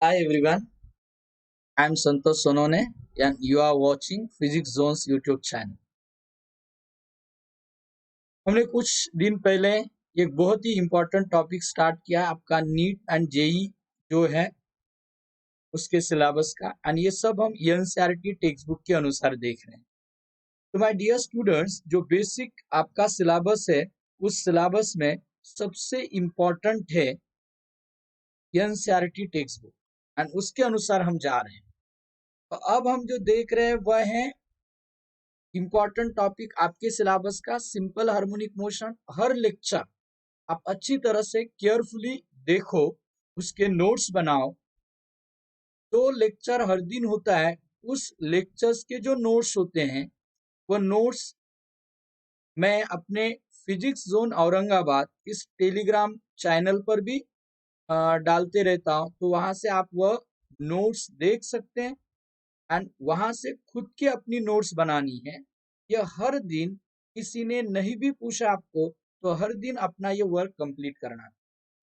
Hi everyone, I'm Santosh Sonone and you are watching Physics Zones YouTube channel। हमने कुछ दिन पहले एक बहुत ही इम्पोर्टेंट टॉपिक स्टार्ट किया आपका नीट एंड जेई जो है उसके सिलेबस का एंड ये सब हम एनसीईआरटी टेक्स्ट बुक के अनुसार देख रहे हैं। तो माय डियर स्टूडेंट्स, जो बेसिक आपका सिलेबस है उस सिलेबस में सबसे इम्पोर्टेंट है एनसीईआरटी टेक्स्ट बुक एंड उसके अनुसार हम जा रहे हैं। तो अब हम जो देख रहे हैं वह है इम्पॉर्टेंट टॉपिक आपके सिलेबस का सिंपल हार्मोनिक मोशन। हर लेक्चर आप अच्छी तरह से केयरफुली देखो, उसके नोट्स बनाओ। जो लेक्चर हर दिन होता है उस लेक्चर्स के जो नोट्स होते हैं वो नोट्स मैं अपने फिजिक्स जोन औरंगाबाद इस टेलीग्राम चैनल पर भी डालते रहता हूँ, तो वहां से आप वह नोट्स देख सकते हैं एंड वहां से खुद की अपनी नोट्स बनानी है। यह हर दिन किसी ने नहीं भी पूछा आपको तो हर दिन अपना ये वर्क कंप्लीट करना है।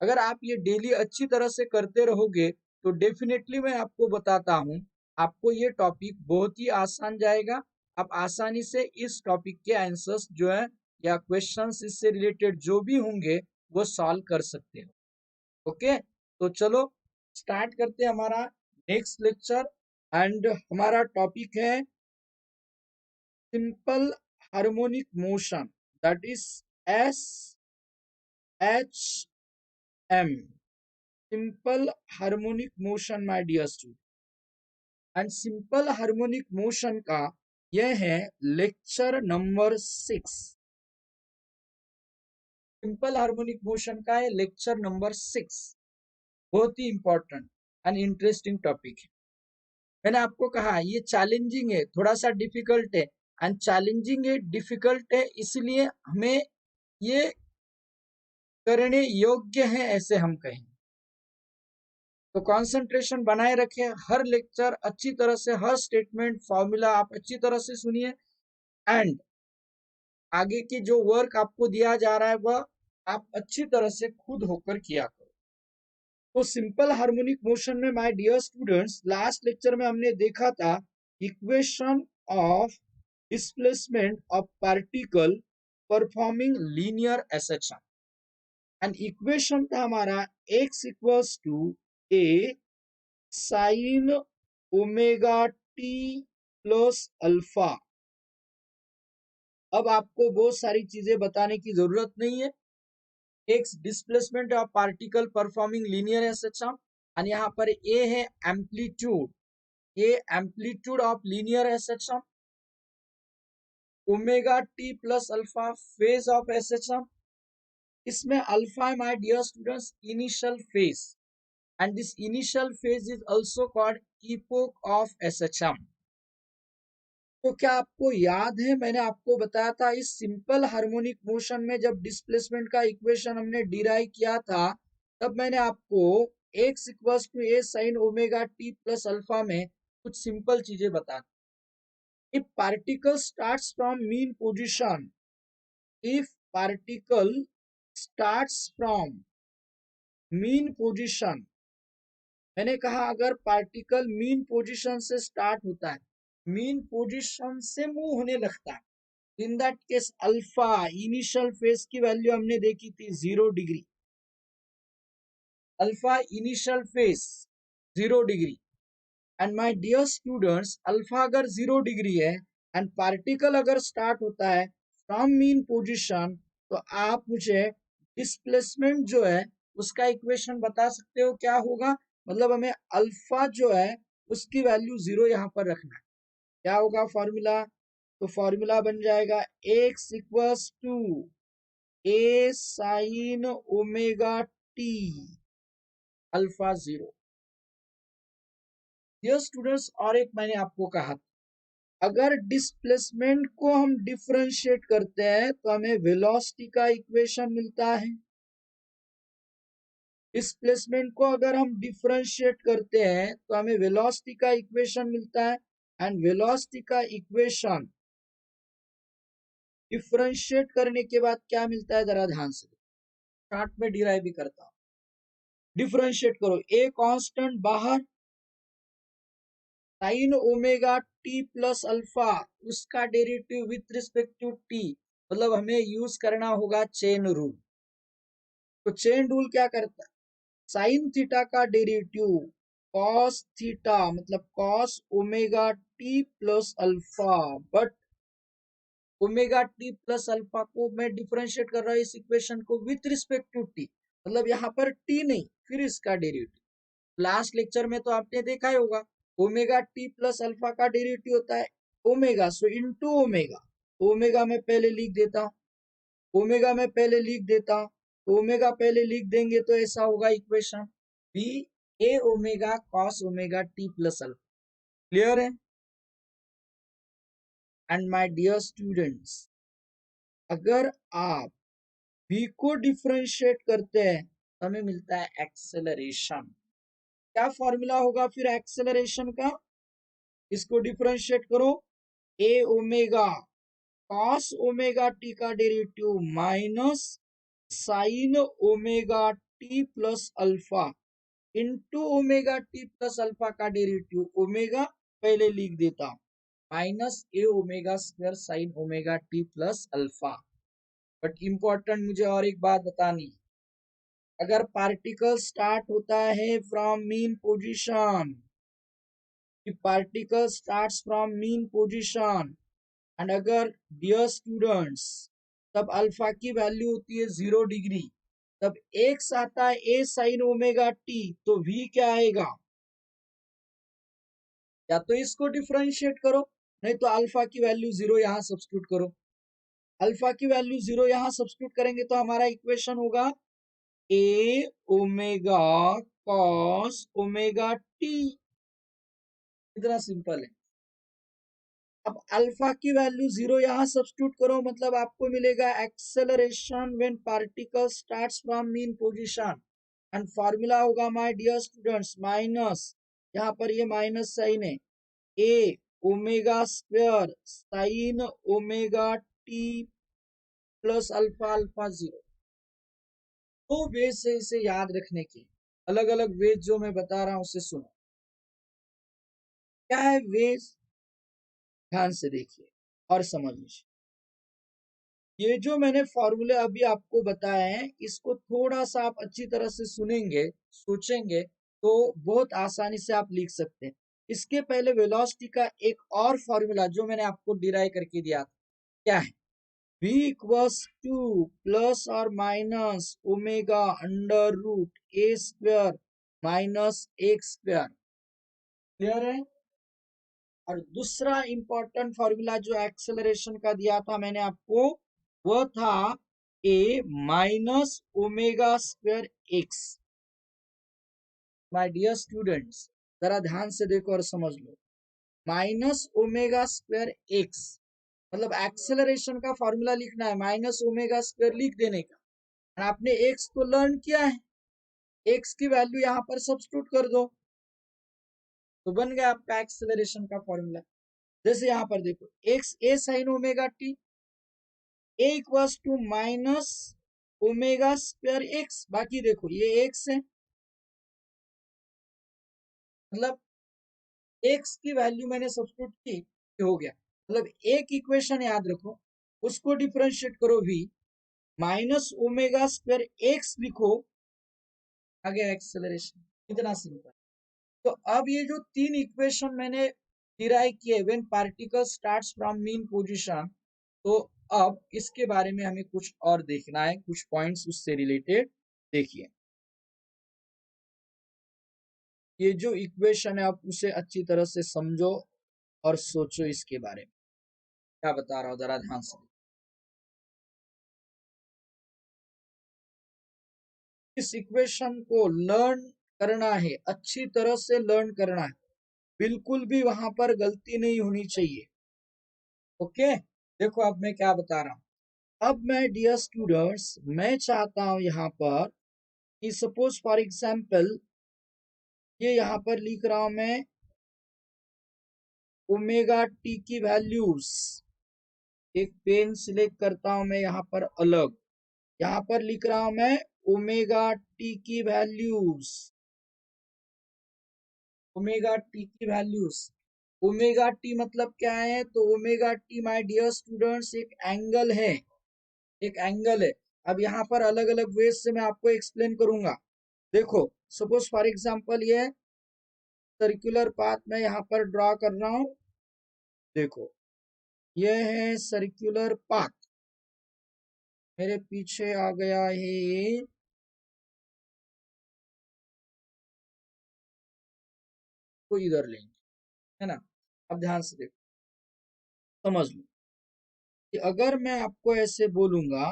अगर आप ये डेली अच्छी तरह से करते रहोगे तो डेफिनेटली मैं आपको बताता हूँ आपको ये टॉपिक बहुत ही आसान जाएगा। आप आसानी से इस टॉपिक के आंसर्स जो है या क्वेश्चंस इससे रिलेटेड जो भी होंगे वो सॉल्व कर सकते हो। ओके, तो चलो स्टार्ट करते हैं हमारा नेक्स्ट लेक्चर एंड हमारा टॉपिक है simple harmonic motion, that is S H M, simple harmonic motion my dear student. And simple harmonic motion का यह है lecture number 6। Simple harmonic motion का है लेक्चर नंबर 6। बहुत ही इंपॉर्टेंट एंड इंटरेस्टिंग टॉपिक है। मैंने आपको कहा ये चैलेंजिंग है, थोड़ा सा डिफिकल्ट है एंड चैलेंजिंग है डिफिकल्ट है इसलिए हमें ये करने योग्य है ऐसे हम कहें। तो कंसंट्रेशन बनाए रखें, हर लेक्चर अच्छी तरह से हर स्टेटमेंट फॉर्मूला आप अच्छी तरह से सुनिए एंड आगे की जो वर्क आपको दिया जा रहा है वह आप अच्छी तरह से खुद होकर किया करो। तो सिंपल हार्मोनिक मोशन में my dear students last lecture में हमने देखा था equation of displacement of particle performing linear oscillation and equation था हमारा x equals to a sine omega t plus alpha. अब आपको बहुत सारी चीजें बताने की जरूरत नहीं है। X displacement of particle performing linear oscillation और यहाँ पर ए है एम्पलीट्यूड, ये amplitude of linear oscillation, omega t plus alpha phase of oscillation. इसमें अल्फा है my dear students initial phase and this initial phase is also called epoch of oscillation. तो क्या आपको याद है मैंने आपको बताया था इस सिंपल हार्मोनिक मोशन में जब डिस्प्लेसमेंट का इक्वेशन हमने डिराइव किया था तब मैंने आपको x equals to a sin omega t plus alpha में कुछ सिंपल चीजें बता दी। If particle starts from mean position, if particle starts from mean position, मैंने कहा अगर पार्टिकल मीन पोजीशन से स्टार्ट होता है, मीन पोजीशन से मूव होने लगता है, in that case alpha initial phase की वैल्यू हमने देखी थी 0 degree. Alpha initial phase 0 degree and my dear students alpha अगर 0 डिग्री है एंड पार्टिकल अगर स्टार्ट होता है फ्रॉम मीन पोजीशन तो आप मुझे डिस्प्लेसमेंट जो है उसका इक्वेशन बता सकते हो क्या होगा। मतलब हमें अल्फा जो है उसकी वैल्यू 0 यहाँ पर रखना है। क्या होगा फॉर्मूला? तो फॉर्मूला बन जाएगा x equals to a sine omega t alpha 0। ये स्टूडेंट्स और एक मैंने आपको कहा अगर डिस्प्लेसमेंट को हम डिफरेंशिएट करते हैं तो हमें वेलोसिटी का इक्वेशन मिलता है। डिस्प्लेसमेंट को अगर हम डिफरेंशिएट करते हैं तो हमें वेलोसिटी का इक्वेशन मिलता है एंड वेलोसिटी का इक्वेशन डिफरेंशिएट करने के बाद क्या मिलता है जरा ध्यान से चार्ट में डिराइव भी करता हूं। डिफरेंशिएट करो, ए कांस्टेंट बाहर, sine omega t plus alpha उसका derivative with respect to t, मतलब हमें यूज करना होगा चेन रूल। तो चेन रूल क्या करता है, साइन थीटा का डेरिवेटिव कॉस थीटा मतलब cos omega t plus alpha, but omega t plus alpha को मैं डिफरेंशिएट कर रहा हूं इस इक्वेशन को विथ रिस्पेक्ट टू टी, मतलब यहाँ पर टी नहीं फिर इसका डेरिवेटिव। लास्ट लेक्चर में तो आपने देखा ही होगा, ओमेगा टी प्लस अल्फा का डेरिवेटिव होता है ओमेगा, सो इनटू ओमेगा, ओमेगा में पहले लिख देता हूं, ओमेगा में पहले लिख देता हूं, तो ओमेगा पहले लिख देंगे तो ऐसा होगा equation b a omega cos omega t plus alpha. Clear है? एंड माय डियर स्टूडेंट्स, अगर आप v को डिफरेंशिएट करते हैं तो हमें मिलता है एक्सेलरेशन। क्या फॉर्मूला होगा फिर एक्सेलरेशन का, इसको डिफरेंशिएट करो, ए ओमेगा कॉस ओमेगा टी का derivative minus sign omega t plus alpha into omega t plus alpha का डेरिवेटिव, ओमेगा पहले लिख देता हूं, minus a omega square sine omega t plus alpha. But important मुझे और एक बात बतानी, अगर पार्टिकल स्टार्ट होता है from mean position, particle starts from mean position, and अगर डियर स्टूडेंट्स तब अल्फा की वैल्यू होती है 0 डिग्री, तब एक्स आता है ए साइन ओमेगा टी, तो वी क्या आएगा, या तो इसको डिफरेंशिएट करो, नहीं तो अल्फा की वैल्यू 0 यहाँ सब्स्टिट्यूट करो, अल्फा की वैल्यू 0 यहाँ सब्स्टिट्यूट करेंगे तो हमारा इक्वेशन होगा ए ओमेगा कॉस ओमेगा टी, इतना सिंपल है। अब अल्फा की वैल्यू 0 यहाँ सब्स्टिट्यूट करो, मतलब आपको मिलेगा acceleration when particle starts from mean position, and formula होगा माय डियर स्टूडेंट्स माइनस, यहाँ पर ये माइनस साइन है, a omega square sine omega t plus alpha alpha 0। तो वे से इसे याद रखने के अलग अलग वेज जो मैं बता रहा हूं उसे सुनो। क्या है वेज, ध्यान से देखिए और समझ लीजिए। ये जो मैंने फॉर्मूले अभी आपको बताए हैं, इसको थोड़ा सा आप अच्छी तरह से सुनेंगे सोचेंगे तो बहुत आसानी से आप लिख सकते हैं। इसके पहले वेलोसिटी का एक और फॉर्मूला जो मैंने आपको डिराइव करके दिया था, क्या है, v इक्वल्स टू प्लस और minus omega under root a square minus x square. Clear है? और दूसरा इंपॉर्टेंट फॉर्मूला जो एक्सेलरेशन का दिया था मैंने आपको, वह था a minus omega square x. My dear students, जरा ध्यान से देखो और समझ लो, माइनस ओमेगा स्क्वायर एक्स मतलब एक्सेलरेशन का फॉर्मूला लिखना है, माइनस ओमेगा स्क्वायर लिख देने का, और आपने एक्स तो लर्न किया है, एक्स की वैल्यू यहाँ पर सब्स्टिट्यूट कर दो, तो बन गया आपका एक्सेलरेशन का फॉर्मूला। जैसे यहाँ पर देखो x a sine omega t, a equals to minus omega square x, बाकी देखो ये एक्स है, मतलब एक्स की वैल्यू मैंने सब्स्टिट्यूट की, हो गया। मतलब एक इक्वेशन याद रखो, उसको डिफरेंशिएट करो v, minus omega square x लिखो, आ गया एक्सेलरेशन, इतना सिंपल। तो अब ये जो तीन इक्वेशन मैंने डिराइव किए when particle starts from mean position, तो अब इसके बारे में हमें कुछ और देखना है, कुछ पॉइंट्स उससे रिलेटेड। देखिए ये जो इक्वेशन है आप उसे अच्छी तरह से समझो और सोचो इसके बारे में, क्या बता रहा हूं जरा ध्यान से। इस इक्वेशन को लर्न करना है, अच्छी तरह से लर्न करना है, बिल्कुल भी वहां पर गलती नहीं होनी चाहिए। ओके, देखो अब मैं क्या बता रहा हूं। अब मैं डियर स्टूडेंट्स, मैं चाहता हूं यहाँ पर कि सपोज फॉर एग्जांपल ये यहाँ पर लिख रहा हूं मैं ओमेगा टी की वैल्यूज, एक पेन सिलेक्ट करता हूं मैं यहाँ पर अलग, यहाँ पर लिख रहा हूं मैं ओमेगा टी की वैल्यूज, ओमेगा टी की वैल्यूज। ओमेगा टी मतलब क्या है? तो omega t my dear students एक एंगल है, एक एंगल है। अब यहाँ पर अलग अलग वेज से मैं आपको एक्सप्लेन करूंगा। देखो, सपोज फॉर एग्जांपल ये सर्कुलर पाथ मैं यहाँ पर ड्रॉ कर रहा हूँ। देखो, ये है सर्कुलर पाथ, मेरे पीछे आ गया है, को इधर लेंगे, है ना। अब ध्यान से देखो, समझ लो कि अगर मैं आपको ऐसे बोलूंगा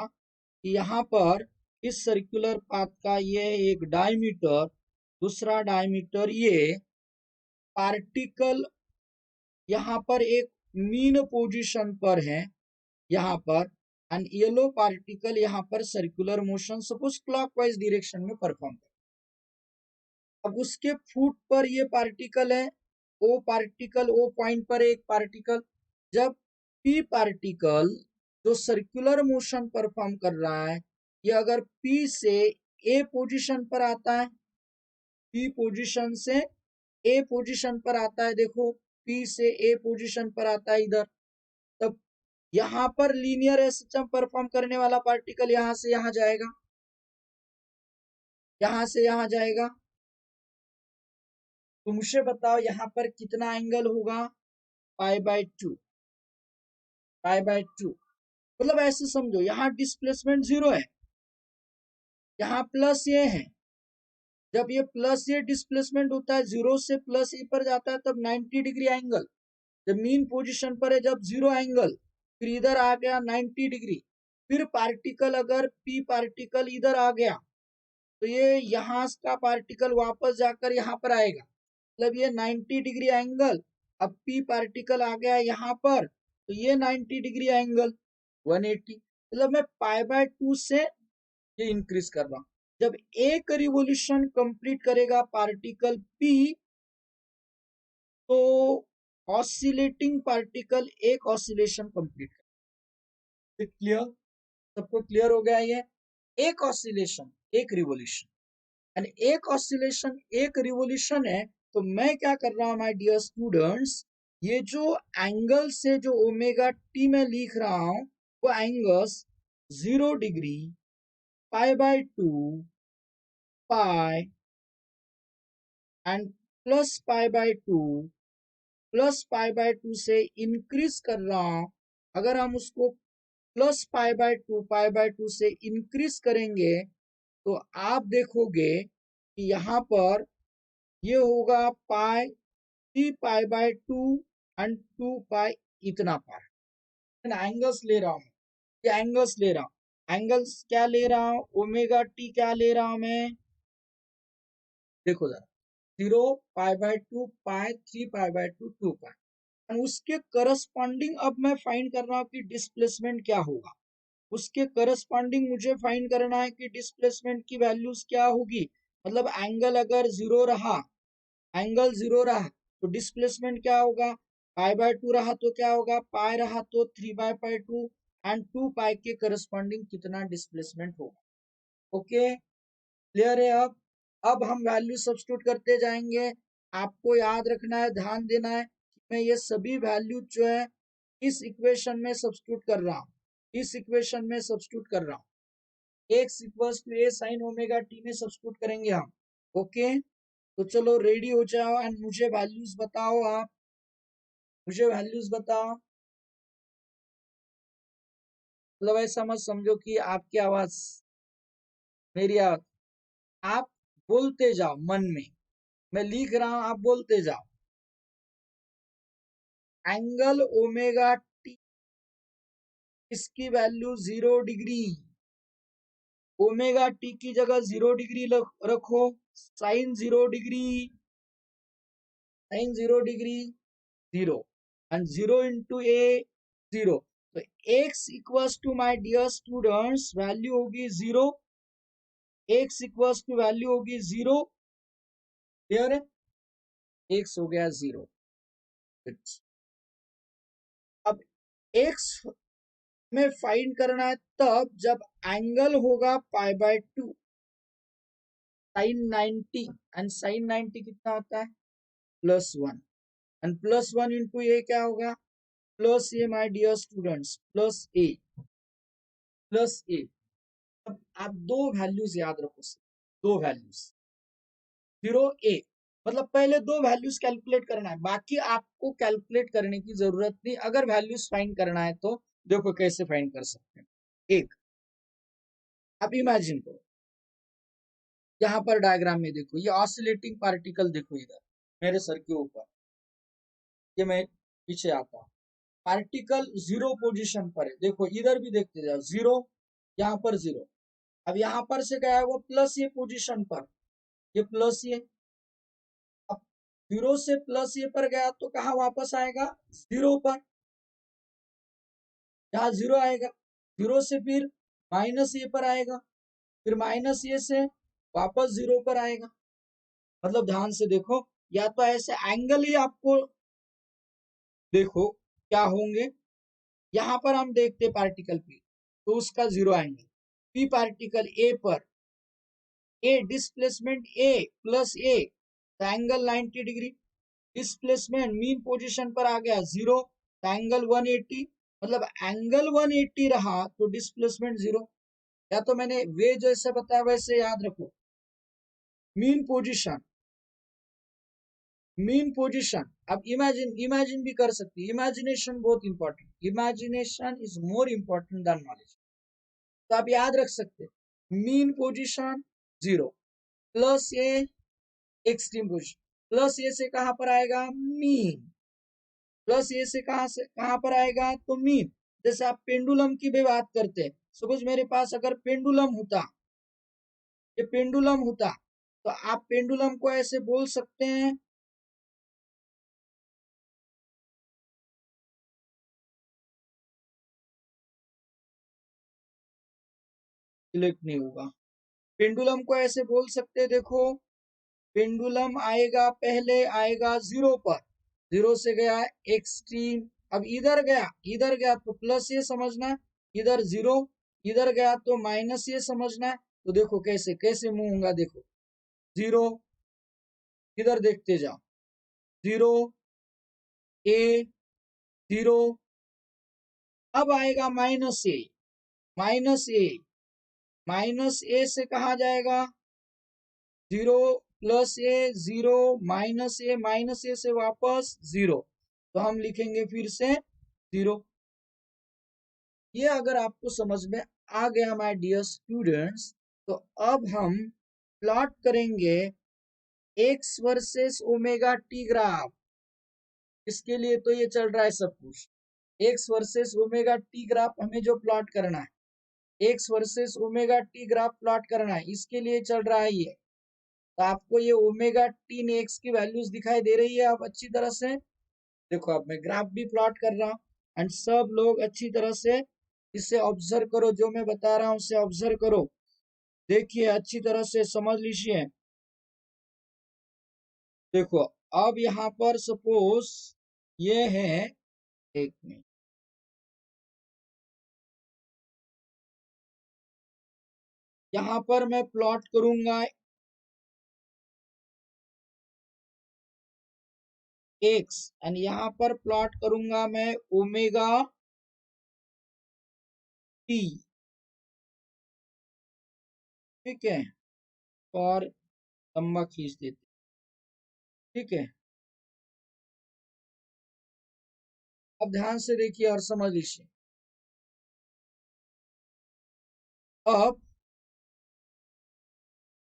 कि यहाँ पर इस सर्कुलर पाथ का ये एक डायमीटर, दूसरा डायमीटर, ये पार्टिकल यहाँ पर एक मीन पोजीशन पर है यहाँ पर, एंड येलो पार्टिकल यहाँ पर circular motion suppose clockwise direction में परफॉर्म कर। अब उसके फुट पर ये पार्टिकल है, ओ पार्टिकल, ओ पॉइंट पर एक पार्टिकल। जब पी पार्टिकल जो सर्कुलर मोशन परफॉर्म कर रहा है, ये अगर पी से ए पोजीशन पर आता है, पी पोजीशन से ए पोजीशन पर आता है, देखो पी से ए पोजीशन पर आता है इधर, तब यहाँ पर लीनियर एसएचएम परफॉर्म करने वाला पार्टिकल यहाँ से यहाँ जाएगा, यहाँ से यहाँ जाएगा। तो मुझे बताओ यहाँ पर कितना एंगल होगा? पाई by two, pi by to. मतलब ऐसे समझो, यहाँ डिस्प्लेसमेंट जीरो है, यहाँ प्लस ये है। जब ये प्लस ये डिस्प्लेसमेंट होता है, जीरो से प्लस ए पर जाता है, तब 90 डिग्री एंगल। जब मीन पोजीशन पर है, जब जीरो एंगल, फिर इधर आ गया 90 डिग्री। फिर पार्टिकल, अगर पी पार्टिकल इधर आ गया, तो ये यहाँ का पार्टिकल वापस जाकर यहाँ पर आएगा, मतलब ये 90 डिग्री एंगल। अब पी पार्टिकल आ गया यहाँ पर, तो ये 90 डिग्री एंगल 180। मतलब मैं पाई बाय टू से ये इंक्रीज कर रहा हूँ। जब एक रिवोल्यूशन कंप्लीट करेगा पार्टिकल पी, तो ऑसिलेटिंग पार्टिकल एक ऑसिलेशन कंप्लीट करेगा। क्लियर? सबको क्लियर हो गया ये? एक ऑसिलेशन एक रिवोल्यूशन, एंड एक ऑसिलेशन एक रिवोल्यूशन है। तो मैं क्या कर रहा हूं माय डियर स्टूडेंट्स, ये जो एंगल से जो ओमेगा टी में लिख रहा हूं, वो angles 0 degree, pi by two, pi, and plus pi by to, plus pi by to से इंक्रीज कर रहा हूं। अगर हम उसको plus pi by two, pi by to से इंक्रीज करेंगे, तो आप देखोगे कि यहाँ पर ये होगा पाई, 3 पाई बाय टू एंड 2 पाई, इतना पाई। एंगल्स ले रहा हूँ, ये एंगल्स ले रहा हूँ। एंगल्स क्या ले रहा हूँ? ओमेगा टी क्या ले रहा हूँ मैं? देखो जरा, 0 पाई by two, pi, 3 pi by to, 2 पाई, और उसके करस्पॉन्डिंग अब मैं फाइंड कर रहा हूँ कि डिस्प्लेसमेंट क्या होगा। उसके करस्पॉन्डिंग मुझे फाइंड करना है कि डिस्प्लेसमेंट की वैल्यूज क्या होगी। मतलब एंगल अगर जीरो रहा, एंगल जीरो रहा, तो डिस्प्लेसमेंट क्या होगा? पाई बाय टू रहा तो क्या होगा? पाई रहा तो 3 बाय टू, एंड 2 पाई के करस्पॉन्डिंग कितना डिस्प्लेसमेंट होगा। ओके, क्लियर है? अब हम वैल्यू सब्स्टिट्यूट करते जाएंगे। आपको याद रखना है, ध्यान देना है कि मैं ये सभी वैल्यू जो है इस इक्वेशन में सब्स्टिट्यूट कर रहा हूँ, इस इक्वेशन में सब्स्टिट्यूट कर रहा हूँ। X equals to a sine omega t में सब्स्टिट्यूट करेंगे हम। ओके, तो चलो रेडी हो जाओ एंड मुझे वैल्यूज बताओ। आप मुझे वैल्यूज बताओ। मतलब ऐसा मत समझो कि आपकी आवाज मेरी आवाज, आप बोलते जाओ मन में, मैं लिख रहा हूं, आप बोलते जाओ। एंगल ओमेगा टी, इसकी वैल्यू 0 डिग्री। ओमेगा टी की जगह 0 डिग्री रखो। Sine 0 degree, sine 0 degree, 0, and 0 into a 0। तो x equals to my dear students value होगी 0, x इक्वल्स टू वैल्यू होगी 0। क्लियर है? x हो गया 0। अब x में फाइंड करना है तब जब एंगल होगा पाई by to. sin 90 and sin 90 कितना होता है +1 एंड +1 इंटू ए क्या होगा plus a my dear students plus a. अब आप दो वैल्यूज याद रखो, दो वैल्यूज 0 a, मतलब पहले दो वैल्यूज कैलकुलेट करना है, बाकी आपको कैलकुलेट करने की जरूरत नहीं। अगर वैल्यूज फाइंड करना है तो देखो कैसे फाइंड कर सकते हैं। एक, अब इमेजिन करो, यहाँ पर डायग्राम में देखो, ये ऑसिलेटिंग पार्टिकल देखो इधर मेरे सर के ऊपर, ये मैं पीछे आता हूँ, पार्टिकल 0 पोजीशन पर है। देखो इधर भी देखते जाओ 0, यहाँ पर 0। अब यहाँ पर से गया है वो प्लस ये पोजीशन पर, ये प्लस ये, अब 0 से प्लस ये पर गया तो कहाँ वापस आएगा 0 पर, यहाँ 0 आएगा। 0 से फिर माइनस ये पर आएगा, फिर माइनस ये से वापस 0 पर आएगा। मतलब ध्यान से देखो, या तो ऐसे एंगल ही आपको देखो क्या होंगे। यहाँ पर हम देखते पार्टिकल पी, तो उसका 0 एंगल, पी पार्टिकल ए पर, ए डिस्प्लेसमेंट ए प्लस ए, तो angle 90 degree. Displacement mean position पर आ गया 0, तो एंगल 180, मतलब एंगल 180 रहा तो डिस्प्लेसमेंट 0। या तो मैंने वे जैसे बताया वैसे याद रखो। मीन पोजीशन, मीन पोजीशन, अब इमेजिन भी कर सकती है। इमेजिनेशन बहुत important, imagination is more important than knowledge. तो आप याद रख सकते mean position 0 plus a extreme position, plus a से कहां पर आएगा मीन, प्लस ए से कहां पर आएगा तो मीन। जैसे आप पेंडुलम की भी बात करते हैं, सपोज मेरे पास अगर पेंडुलम होता, ये पेंडुलम होता, तो आप पेंडुलम को ऐसे बोल सकते हैं, सिलेक्ट नहीं होगा। पेंडुलम को ऐसे बोल सकते हैं, देखो पेंडुलम आएगा, पहले आएगा 0 पर, 0 से गया एक्सट्रीम, अब इधर गया तो प्लस ये समझना है, इधर 0, इधर गया तो माइनस ये समझना है। तो देखो कैसे कैसे मूव होगा, देखो 0, इधर देखते जाओ 0 ए 0, अब आएगा माइनस ए, माइनस ए से कहा जाएगा 0 प्लस ए 0 माइनस ए से वापस 0, तो हम लिखेंगे फिर से 0। ये अगर आपको समझ में आ गया माय डियर स्टूडेंट्स, तो अब हम प्लॉट करेंगे x versus omega t graph. इसके लिए तो ये चल रहा है सब कुछ, x versus omega t graph हमें जो प्लॉट करना है, x versus omega t graph plot करना है, इसके लिए चल रहा है ये। तो आपको ये ओमेगा टी ने एक्स की वैल्यूज दिखाई दे रही है, आप अच्छी तरह से देखो। अब मैं ग्राफ भी प्लॉट कर रहा हूँ, एंड सब लोग अच्छी तरह से इसे ऑब्जर्व करो, जो मैं बता रहा हूँ उसे ऑब्जर्व करो, देखिए अच्छी तरह से समझ लीजिए। देखो अब यहाँ पर सपोज ये है, एक मिनट, यहाँ पर मैं प्लॉट करूंगा एक्स, एंड यहाँ पर प्लॉट करूंगा मैं ओमेगा टी, ठीक है, और लंबा खींच देते, ठीक है। अब ध्यान से देखिए और समझ लीजिए। अब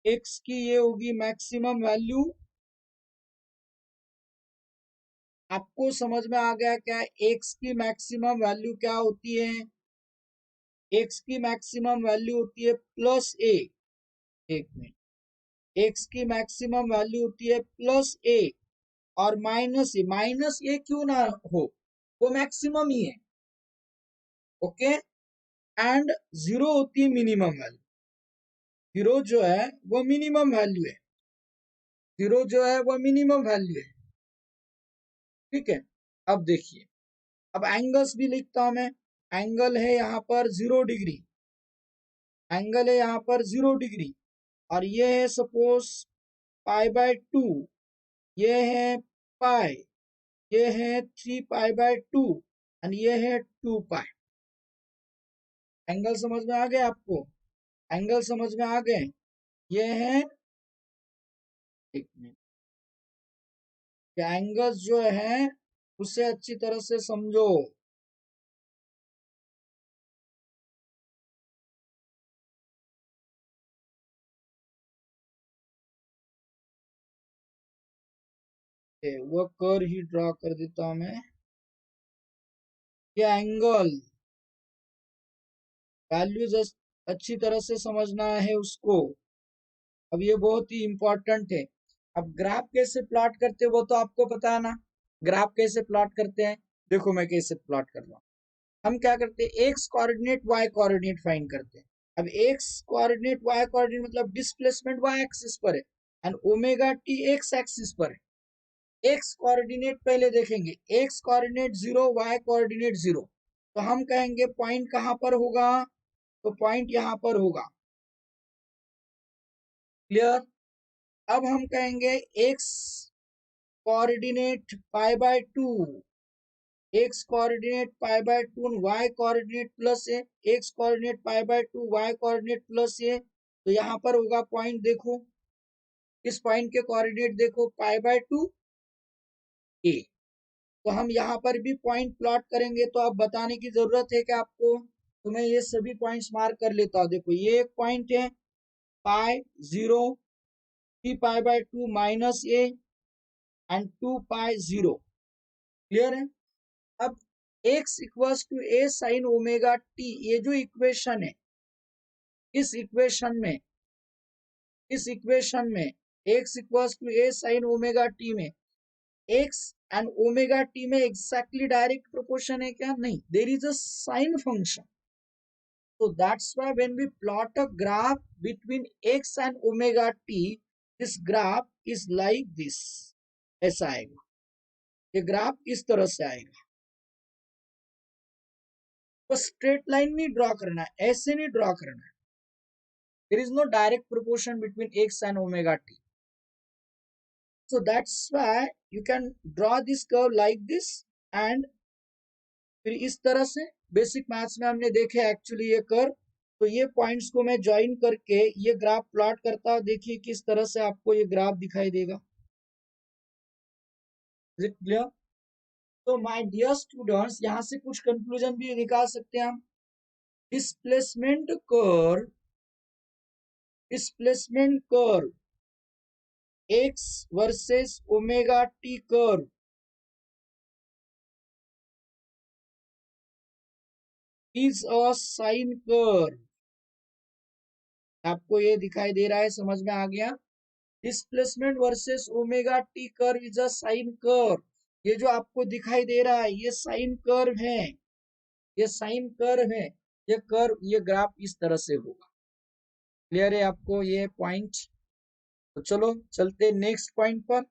एक्स की ये होगी मैक्सिमम वैल्यू, आपको समझ में आ गया क्या एक्स की मैक्सिमम वैल्यू क्या होती है? एक्स की मैक्सिमम वैल्यू होती है प्लस ए, एक मिनट, एक्स की मैक्सिमम वैल्यू होती है प्लस ए और माइनस ए क्यों ना हो, वो मैक्सिमम ही है, ओके। एंड 0 होती है मिनिमम वैल्यू, 0 जो है वो मिनिमम वैल्यू है, 0 जो है वो मिनिमम वैल्यू है, ठीक है। अब देखिए, अब एंगल्स भी लिखता हूं मैं, एंगल है यहाँ पर 0 डिग्री, एंगल है यहाँ पर 0 डिग्री, और ये है सपोज π/2, ये है पाई, ये है 3π/2 और ये है 2π। एंगल समझ में आ गए आपको? एंगल समझ में आ गए? ये है, एक मिनट, एंगल्स जो है उसे अच्छी तरह से समझो। वो कर ही ड्रॉ कर देता हूं मैं। ये एंगल वैल्यूज अच्छी तरह से समझना है उसको। अब ये बहुत ही इंपॉर्टेंट है। अब ग्राफ कैसे प्लॉट करते हैं वो तो आपको पता है ना। ग्राफ कैसे प्लॉट करते हैं, देखो मैं कैसे प्लॉट कर रहा हूँ। हम क्या करते हैं, x coordinate y coordinate find करते हैं। अब एक्स कोऑर्डिनेट वाई कोऑर्डिनेट मतलब डिस्प्लेसमेंट वाई एक्सिस पर है and omega t x axis पर है। एक्स कोऑर्डिनेट पहले देखेंगे, एक्स कोऑर्डिनेट 0, वाई कोऑर्डिनेट 0। तो हम कहेंगे पॉइंट कहां पर होगा, तो पॉइंट यहां पर होगा। क्लियर? अब हम कहेंगे x coordinate π/2, x coordinate π/2, y coordinate plus है, x coordinate π/2, y coordinate plus है। तो यहाँ पर होगा पॉइंट, देखो इस पॉइंट के कोऑर्डिनेट देखो π/2 ए। तो हम यहाँ पर भी पॉइंट प्लॉट करेंगे। तो अब बताने की जरूरत है कि आपको, तो मैं ये सभी पॉइंट्स मार्क कर लेता हूँ। देखो ये एक पॉइंट है π0, 3π/2 माइनस ए एंड 2π0। क्लियर है? अब x equals to a sine omega t, ये जो इक्वेशन है, इस इक्वेशन में x equals to a sine omega t में x एंड ओमेगा टी में एग्जैक्टली डायरेक्ट प्रोपोर्शन है क्या? नहीं, there is a sine function. So that's why when we plot a graph between x and omega t, this graph is like this, ऐसा आएगा। ये graph इस तरह से आएगा। तो स्ट्रेट लाइन नहीं ड्रॉ करना है, ऐसे नहीं ड्रॉ करना है। There is no direct proportion between x and omega t. So that's why you can draw this curve like this and फिर इस तरह से। बेसिक मैथ्स में हमने देखे एक्चुअली ये कर्व। तो ये पॉइंट्स को मैं ज्वाइन करके ये ग्राफ प्लॉट करता हूँ। देखिए किस तरह से आपको ये ग्राफ दिखाई देगा। Is it clear? तो माय डियर स्टूडेंट्स, यहाँ से कुछ कंक्लूजन भी निकाल सकते हैं हम। Displacement curve x versus omega t curve is a sine curve. आपको ये दिखाई दे रहा है, समझ में आ गया? Displacement versus omega t curve is a sine curve. ये जो आपको दिखाई दे रहा है ये साइन कर्व है, ये साइन कर्व है। ये कर्व, ये ग्राफ इस तरह से होगा। क्लियर है आपको ये पॉइंट? तो चलो चलते नेक्स्ट पॉइंट पर।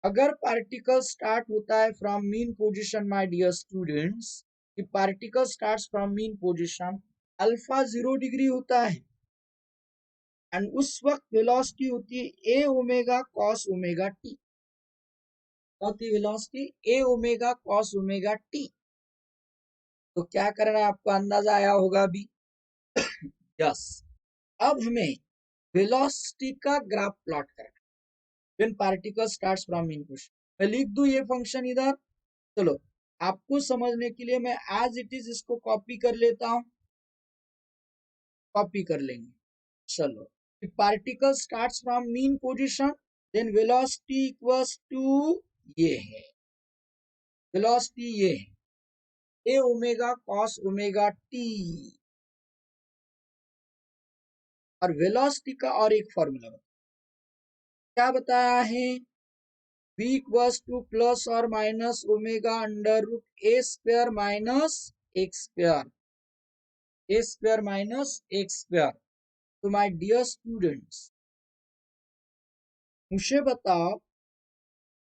अगर पार्टिकल स्टार्ट होता है from mean position, my dear students, कि particle starts from mean position, alpha 0 degree होता है एंड उस वक्त वेलोसिटी होती है a omega cos omega t. होती velocity a omega cos omega t. तो क्या करना है आपको अंदाजा आया होगा अभी। यस। अब हमें वेलोसिटी का ग्राफ प्लॉट करना है when particle starts from mean position. मैं लिख दूं ये फंक्शन इधर। चलो आपको समझने के लिए मैं एज इट इज इसको कॉपी कर लेता हूं। कॉपी कर लेंगे। चलो, particle starts from mean position, then velocity equals to, ये है वेलोसिटी, ये है a omega cos omega t. और वेलोसिटी का और एक फॉर्मूला क्या बताया है, v इक्वल्स टू प्लस और minus omega under root a square minus x square, a square minus x square. तो माय डियर स्टूडेंट्स, मुझे बताओ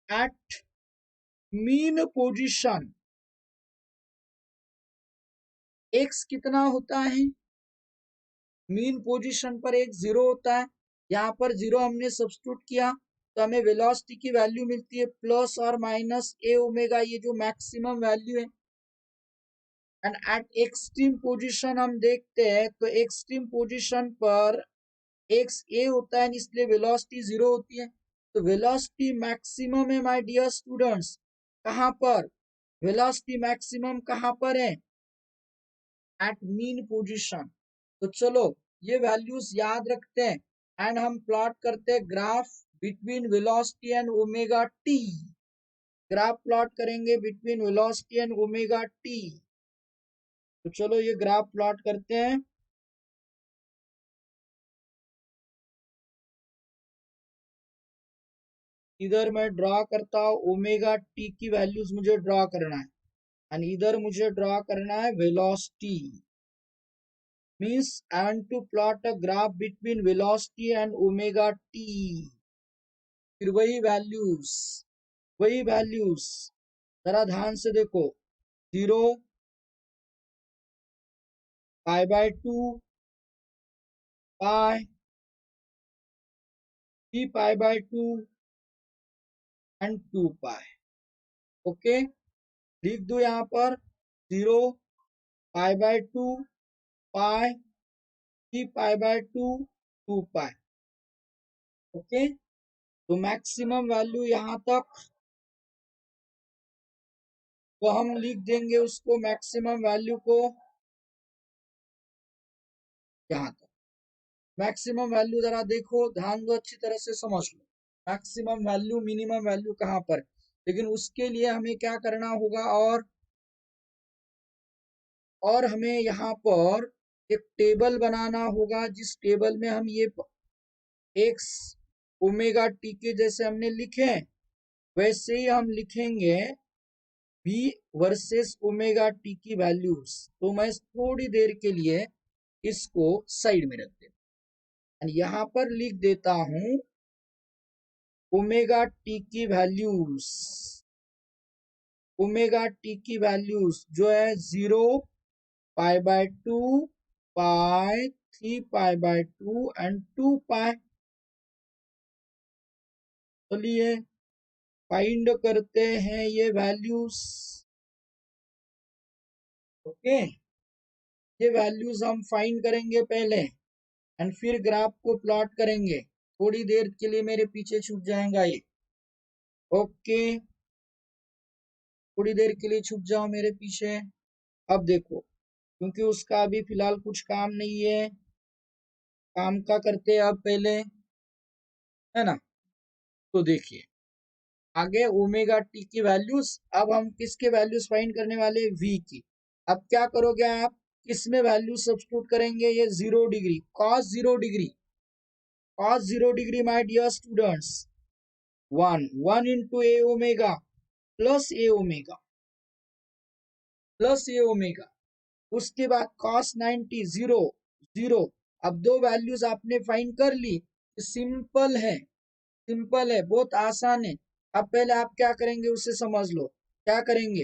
एट मीन पोजीशन x कितना होता है? मीन पोजीशन पर एक 0 होता है यहाँ पर 0 हमने सब्स्टिट्यूट किया तो हमें वेलोसिटी की वैल्यू मिलती है प्लस और माइनस ए ओमेगा, ये जो मैक्सिमम वैल्यू है। एंड एट एक्सट्रीम पोजीशन हम देखते हैं तो एक्सट्रीम पोजीशन पर एक्स ए होता है, इसलिए वेलोसिटी 0 होती है। तो वेलोसिटी मैक्सिमम है माय डियर स्टूडेंट्स, कहाँ पर? वेलोसिटी मैक्सिमम कहाँ पर है? At mean position. तो चलो ये वैल्यूज याद रखते हैं एंड हम प्लॉट करते हैं graph between velocity and omega t. Graph plot करेंगे between velocity and omega t. तो चलो ये ग्राफ प्लॉट करते हैं। इधर मैं ड्रॉ करता हूँ ओमेगा टी की वैल्यूज मुझे ड्रॉ करना है, एंड इधर मुझे ड्रॉ करना है velocity. Means I want to plot a graph between velocity and omega t. फिर वही वैल्यूज जरा ध्यान से देखो। 0, π/2, पाई, 3π/2 एंड 2 पाई। ओके, लिख दो यहाँ पर 0, π/2, पाई, 3π/2, 2 पाई। ओके, तो मैक्सिमम वैल्यू यहाँ तक, तो हम लिख देंगे उसको मैक्सिमम वैल्यू को यहाँ तक। मैक्सिमम वैल्यू जरा देखो, ध्यान दो, अच्छी तरह से समझ लो मैक्सिमम वैल्यू मिनिमम वैल्यू कहाँ पर। लेकिन उसके लिए हमें क्या करना होगा, और हमें यहाँ पर एक टेबल बनाना होगा, जिस टेबल में हम ये एक्स ओमेगा टी के जैसे हमने लिखे वैसे ही हम लिखेंगे बी वर्सेस ओमेगा टी की वैल्यूज। तो मैं थोड़ी देर के लिए इसको साइड में रख देता, यहाँ पर लिख देता हूं ओमेगा टी की वैल्यूज। ओमेगा टी की वैल्यूज जो है 0, π/2, पाई, 3π/2 एंड 2 पाई। चलिए फाइंड करते हैं ये वैल्यूज। ओके, ये वैल्यूज हम फाइंड करेंगे पहले एंड फिर ग्राफ को प्लॉट करेंगे। थोड़ी देर के लिए मेरे पीछे छूट जाएगा ये। ओके, थोड़ी देर के लिए छूट जाओ मेरे पीछे। अब देखो, क्योंकि उसका अभी फिलहाल कुछ काम नहीं है, काम का करते हैं अब पहले, है ना। तो देखिए आगे ओमेगा टी की वैल्यूज, अब हम किसके वैल्यूज फाइंड करने वाले, वी की। अब क्या करोगे आप, किसमें वैल्यू सब्स्टिट्यूट करेंगे, ये 0 degree, cos 0 degree, cos 0 degree my dear students, 1 into a omega plus a omega plus a omega. उसके बाद cos 90, 0 0। अब दो वैल्यूज आपने फाइंड कर ली, सिंपल है, सिंपल है, बहुत आसान है। अब पहले आप क्या करेंगे उसे समझ लो। क्या करेंगे,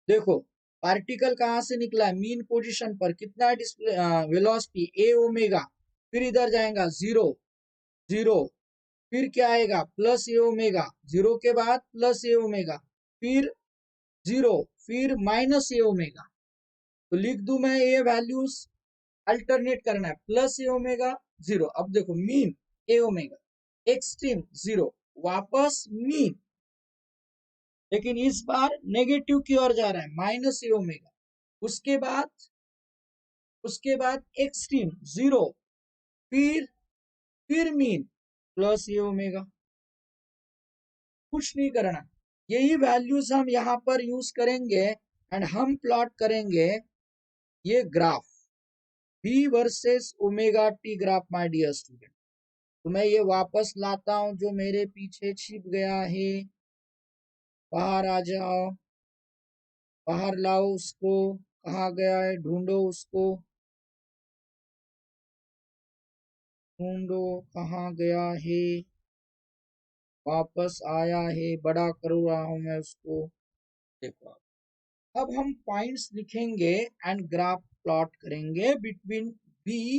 देखो पार्टिकल कहाँ से निकला है, मीन पोजीशन पर कितना है डिस्प्ले वेलोसिटी ए ओमेगा, फिर इधर जाएगा 0 0, फिर क्या आएगा प्लस ए ओमेगा, 0 के बाद प्लस ए ओमेगा, फिर 0, फिर माइनस ए ओमेगा। तो लिख दूं मैं ये वैल्यूज, अल्टरनेट करना है, प्लस ए ओमेगा 0। अब देखो मीन ए ओमेगा, एक्सट्रीम 0, वापस मीन, लेकिन इस बार नेगेटिव की ओर जा रहा है, माइनस ए ओमेगा। उसके बाद एक्सट्रीम 0, फिर मीन प्लस ए ओमेगा। कुछ नहीं करना, यही वैल्यूज हम यहाँ पर यूज करेंगे एंड हम प्लॉट करेंगे ये graph, v versus omega t graph my dear student. तो मैं ये वापस लाता हूँ, जो मेरे पीछे छिप गया है, बाहर आ जाओ, बाहर लाओ उसको, कहाँ गया है, ढूंढो उसको, ढूंढो कहाँ गया है, वापस आया है, बड़ा कर रहा हूं मैं उसको। देखो अब हम पॉइंट्स लिखेंगे एंड ग्राफ प्लॉट करेंगे between v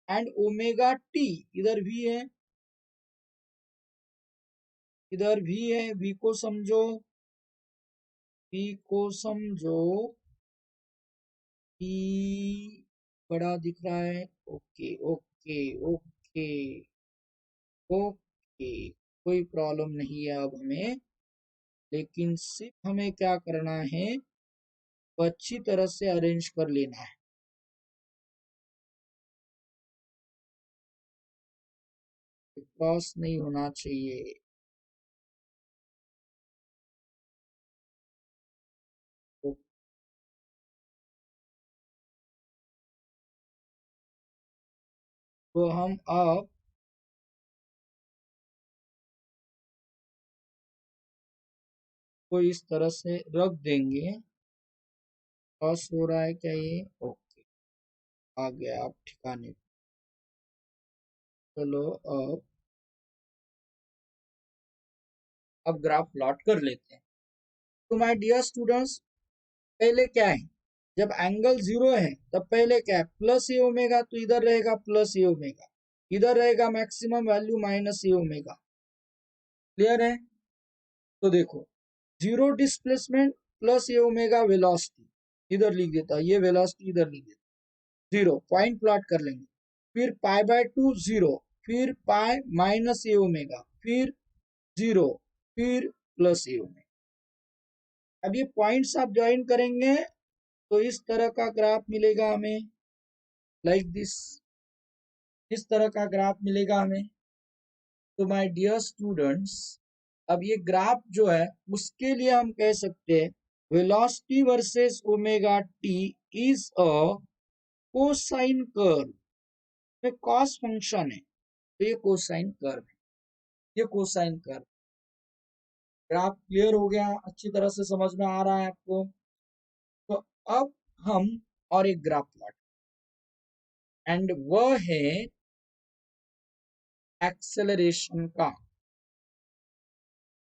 and omega t इधर भी है, इधर भी है, वी को समझो, वी को समझो, ई बड़ा दिख रहा है, ओके ओके ओके ओके, कोई प्रॉब्लम नहीं है अब हमें, लेकिन सिर्फ हमें क्या करना है, वो अच्छी तरह से अरेंज कर लेना है, क्रॉस नहीं होना चाहिए। तो, तो हम अब को इस तरह से रख देंगे, क्रॉस हो रहा है क्या ये, ओके आ गया आप ठिकाने पे। चलो अब ग्राफ प्लॉट कर लेते हैं। तो माय डियर स्टूडेंट्स, पहले क्या है, जब एंगल जीरो है तब पहले क्या है, प्लस ए ओमेगा, तो इधर रहेगा प्लस ए ओमेगा, इधर रहेगा maximum value minus a omega. Clear है? तो देखो, zero displacement plus a omega velocity, इधर लिख देता, ये वेलोसिटी इधर लिख देता, जीरो पॉइंट प्लॉट कर लेंगे, फिर पाई बाय टू जीरो, फिर पाई माइनस ए ओमेगा, फिर जीरो, फिर प्लस ए ओमेगा। अब ये पॉइंट्स आप ज्वाइन करेंगे तो इस तरह का ग्राफ मिलेगा हमें, लाइक दिस, इस तरह का ग्राफ मिलेगा हमें। तो माय डियर स्टूडेंट्स, अब ये ग्राफ जो है उसके लिए हम कह सकते हैं velocity versus omega T is a cosine curve, ये कॉस फंक्शन है, तो ये कोसाइन कर्व है, ये कोसाइन कर्व। ग्राफ क्लियर हो गया, अच्छी तरह से समझ में आ रहा है आपको? तो अब हम और एक ग्राफ प्लॉट, एंड वह है एक्सेलरेशन का।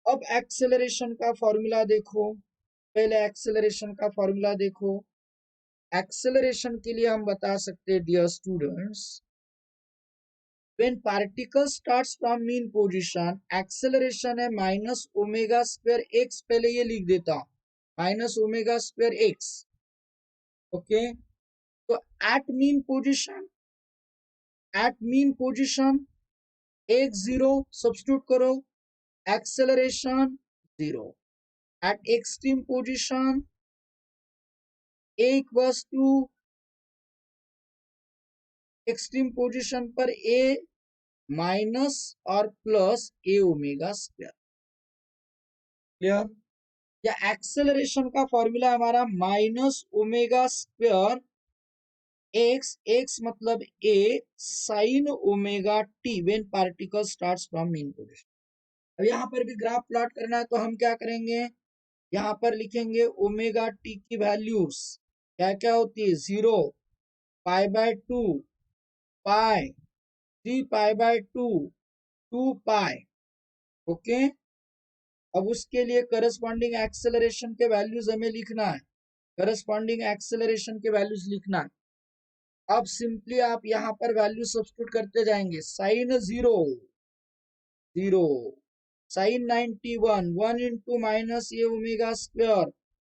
अब एक्सेलरेशन का फॉर्मूला देखो, पहले एक्सेलरेशन का फॉर्मूला देखो। एक्सेलरेशन के लिए हम बता सकते हैं dear students, when particle starts from mean position, acceleration है माइनस ओमेगा स्क्वायर एक्स, पहले ये लिख देता हूं, minus omega square x, okay. तो at mean position x zero, substitute करो, acceleration zero. At extreme position a equals to, extreme position पर a minus और plus a omega square. Clear? या एक्सेलरेशन का फॉर्मूला हमारा minus omega square x, x मतलब a sine omega T when particle starts from mean position. अब यहाँ पर भी ग्राफ प्लॉट करना है तो हम क्या करेंगे, यहाँ पर लिखेंगे ओमेगा टी की वैल्यूज क्या क्या होती है, zero, pi by two, pi, three pi by two, two pi, okay. अब उसके लिए करस्पॉन्डिंग एक्सेलरेशन के वैल्यूज हमें लिखना है, करस्पॉन्डिंग एक्सेलरेशन के वैल्यूज लिखना है। अब सिंपली आप यहाँ पर वैल्यू सब्स्टिट्यूट करते जाएंगे, sine zero, zero, sine 91, one into minus a omega square,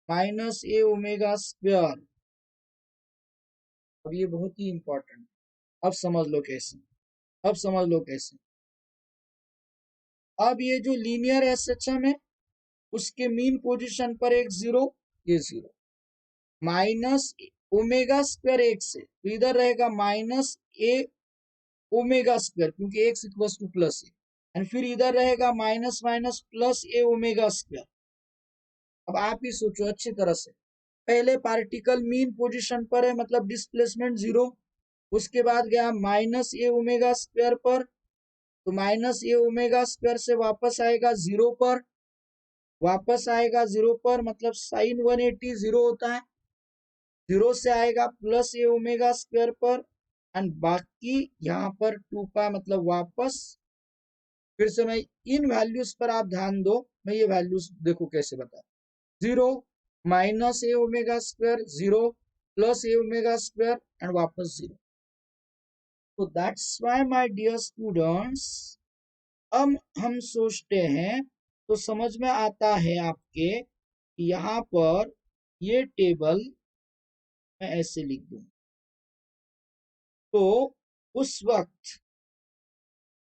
minus a omega square. अब ये बहुत ही इंपॉर्टेंट, अब समझ लो कैसे, अब समझ लो कैसे। अब ये जो लीनियर एसएचएम है उसके मीन पोजीशन पर एक जीरो, ये जीरो, माइनस ओमेगा स्क्वायर एक से, तो इधर रहेगा माइनस ए ओमेगा स्क्वायर, क्योंकि x equals to plus A, and फिर इधर रहेगा minus minus plus a omega square. अब आप ही सोचो अच्छी तरह से, पहले पार्टिकल मीन पोजीशन पर है मतलब डिस्प्लेसमेंट जीरो, उसके बाद गया माइनस ए ओमेगा स्क्वायर पर, तो माइनस ए ओमेगा स्क्वायर से वापस आएगा जीरो पर, वापस आएगा जीरो पर मतलब साइन 180 जीरो होता है, जीरो से आएगा प्लस ए ओमेगा स्क्वायर पर, एंड बाकी यहाँ पर टू पाई मतलब वापस। फिर से मैं इन वैल्यूज पर आप ध्यान दो, मैं ये वैल्यूज देखो कैसे बता, zero, minus a omega square zero, plus a omega square and वापस जीरो। तो that's why my dear students, अब हम सोचते हैं तो समझ में आता है आपके, यहाँ पर ये टेबल मैं ऐसे लिख दूं, तो उस वक्त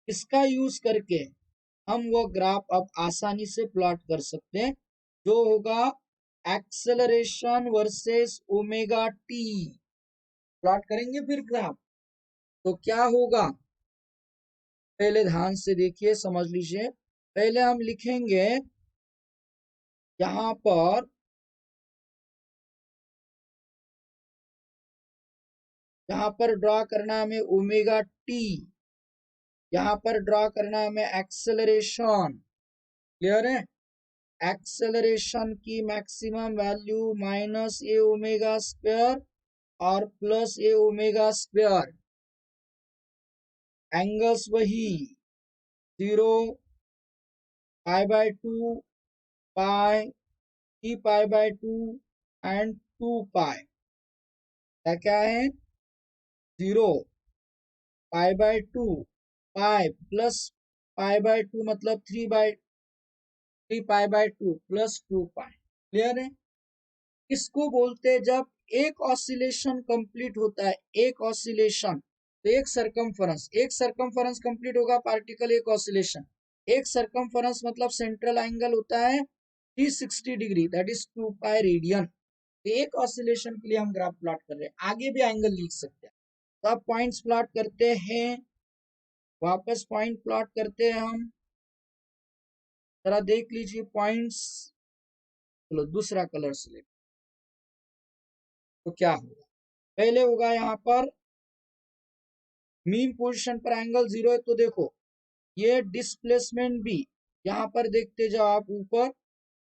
इसका यूज करके हम वो ग्राफ अब आसानी से प्लॉट कर सकते हैं, जो होगा acceleration versus omega T. Plot करेंगे फिर ग्राफ, तो क्या होगा, पहले ध्यान से देखिए, समझ लीजिए। पहले हम लिखेंगे यहाँ पर, यहाँ पर ड्रॉ करना है हमें ओमेगा टी, यहाँ पर ड्रॉ करना है हमें एक्सेलरेशन। क्लियर है? एक्सेलरेशन की maximum value minus a omega square और plus a omega square, angles वही 0, π/2, पाई, 3π/2 एंड 2π। क्या क्या है? 0, π/2, पाई प्लस π/2 मतलब 3π/2 प्लस 2π। क्लियर है? इसको बोलते हैं जब एक ऑसिलेशन कंप्लीट होता है, एक ऑसिलेशन, तो एक सरकमफेरेंस कंप्लीट होगा पार्टिकल एक ऑसिलेशन। एक सरकमफेरेंस मतलब सेंट्रल एंगल होता है 360 डिग्री, दैट इज 2π रेडियन। एक ऑसिलेशन के लिए हम ग्राफ प्लॉट कर रहे हैं, आगे भी एंगल लिख सकते हैं। तो अब पॉइंट्स प्लॉट करते हैं, वापस पॉइंट प्लॉट करते हैं हम, जरा देख लीजिए पॉइंट्स। चलो दूसरा कलर से ले, तो क्या होगा, पहले होगा यहाँ पर मीन पोजीशन पर एंगल 0 है, तो देखो ये डिस्प्लेसमेंट भी, यहाँ पर देखते जाओ आप ऊपर,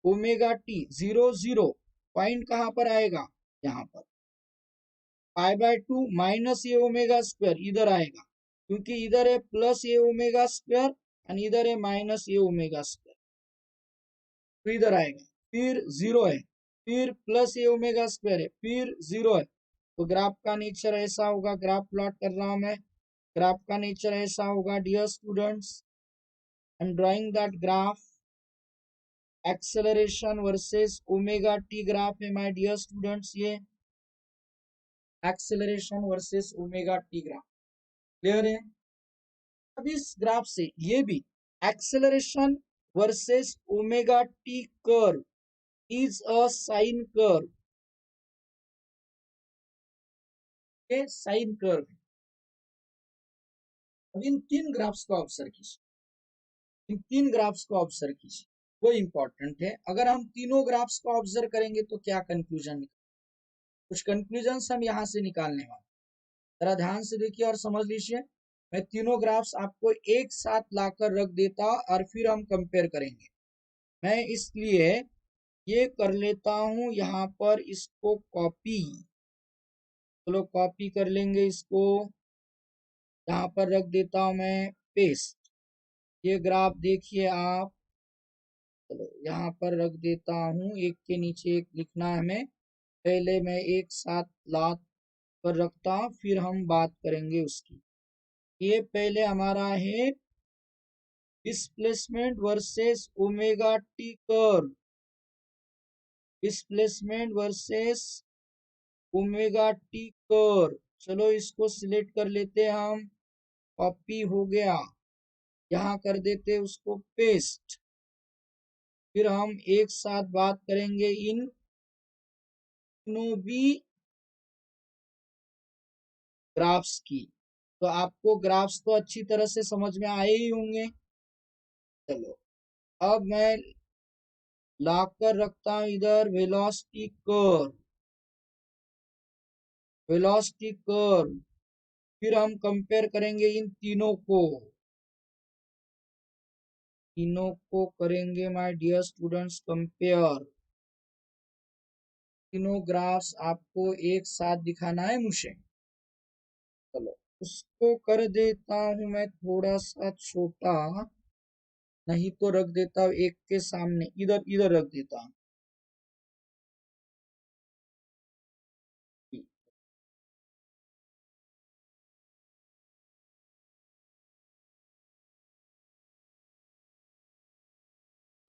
ओमेगा टी 0 0, पॉइंट कहाँ पर आएगा, यहाँ पर π/2 माइनस ए ओमेगा स्क्वायर इधर आएगा, क्योंकि इधर है प्लस ए ओमेगा स्क्वायर और इधर है माइनस ए ओमेगा स्क्वायर, तो इधर आएगा, फिर 0 है, फिर प्लस ए ओमेगा स्क्वायर है, फिर 0 है। तो ग्राफ का नेचर ऐसा होगा, ग्राफ प्लॉट कर रहा हूं मैं, ग्राफ का नेचर ऐसा होगा dear students, I am drawing that graph, acceleration versus omega t graph है माय डियर स्टूडेंट्स, ये acceleration versus omega t graph. Clear है? अब इस ग्राफ से ये भी acceleration versus omega t curve is a sine curve, ये sine curve. अब इन तीन ग्राफ्स को ऑब्जर्व कीजिए, इन तीन ग्राफ्स को ऑब्जर्व कीजिए, वो इंपॉर्टेंट है। अगर हम तीनों ग्राफ्स को ऑब्जर्व करेंगे तो क्या कंक्लूजन निकल, कुछ कंक्लूजन्स हम यहाँ से निकालने वाले, जरा ध्यान से देखिए और समझ लीजिए। मैं तीनों ग्राफ्स आपको एक साथ लाकर रख देता और फिर हम कंपेयर करेंगे। मैं इसलिए ये कर लेता हूं, यहाँ पर इसको कॉपी, चलो कॉपी कर लेंगे इसको, यहाँ पर रख देता हूं मैं पेस्ट। ये ग्राफ देखिए आप, चलो यहाँ पर रख देता हूँ, एक के नीचे एक लिखना है हमें, पहले मैं एक साथ ला कर रखता हूँ, फिर हम बात करेंगे उसकी। ये पहले हमारा है displacement versus omega t curve, displacement versus omega t curve. चलो इसको सिलेक्ट कर लेते हैं हम, कॉपी हो गया, यहाँ कर देते उसको पेस्ट। फिर हम एक साथ बात करेंगे इन तीनों भी ग्राफ्स की। तो आपको ग्राफ्स तो अच्छी तरह से समझ में आए ही होंगे। चलो अब मैं लाकर रखता हूं इधर वेलोसिटी कर्व, वेलोसिटी कर्व, फिर हम कंपेयर करेंगे इन तीनों को, तीनों को करेंगे माय डियर स्टूडेंट्स कंपेयर। तीनों ग्राफ्स आपको एक साथ दिखाना है मुझे। चलो उसको कर देता हूं मैं थोड़ा सा छोटा, नहीं तो रख देता हूं एक के सामने, इधर इधर रख देता हूं।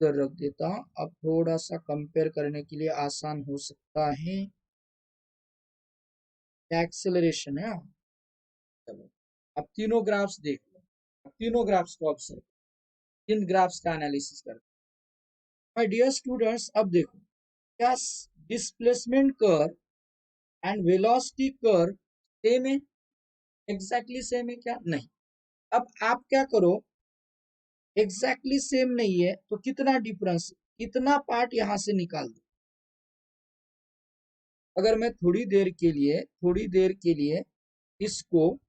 इधर रख देता हूँ। अब थोड़ा सा कंपेयर करने के लिए आसान हो सकता है। एक्सेलरेशन है। चलो अब तीनों ग्राफ्स देख लो। अब तीनों ग्राफ्स को ऑब्जर्व, तीन ग्राफ्स का एनालिसिस कर। माय डियर स्टूडेंट्स, अब देखो क्या displacement curve and velocity curve same है? एग्जैक्टली सेम है क्या? नहीं। अब आप क्या करो, एग्जैक्टली सेम नहीं है तो कितना डिफरेंस, कितना पार्ट यहां से निकाल दो। अगर मैं थोड़ी देर के लिए इसको,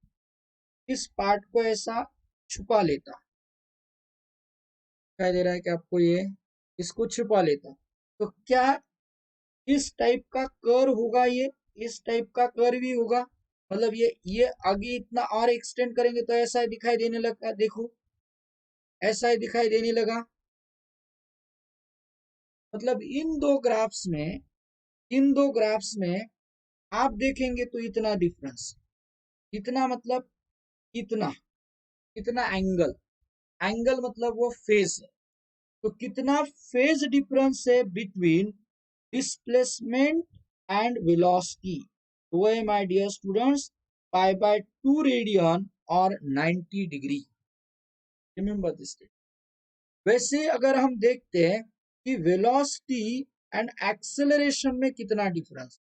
इस पार्ट को ऐसा छुपा लेता, दिखाई दे रहा है कि आपको ये, इसको छुपा लेता, तो क्या इस टाइप का कर्व होगा? ये इस टाइप का कर्व ही होगा। मतलब ये आगे इतना और एक्सटेंड करेंगे तो ऐसा ही दिखाई देने लगा। देखो ऐसा ही दिखाई देने लगा। मतलब इन दो ग्राफ्स में आप देखेंगे तो इतना डिफरेंस, इतना मतलब इतना, इतना एंगल, एंगल मतलब वो फेज है। तो कितना फेज डिफरेंस है बिटवीन डिस्प्लेसमेंट एंड वेलोसिटी? वो है माय डियर स्टूडेंट्स π/2 रेडियन और 90 डिग्री। Remember this. वैसे अगर हम देखते हैं कि वेलोसिटी एंड एक्सेलरेशन में कितना डिफरेंस,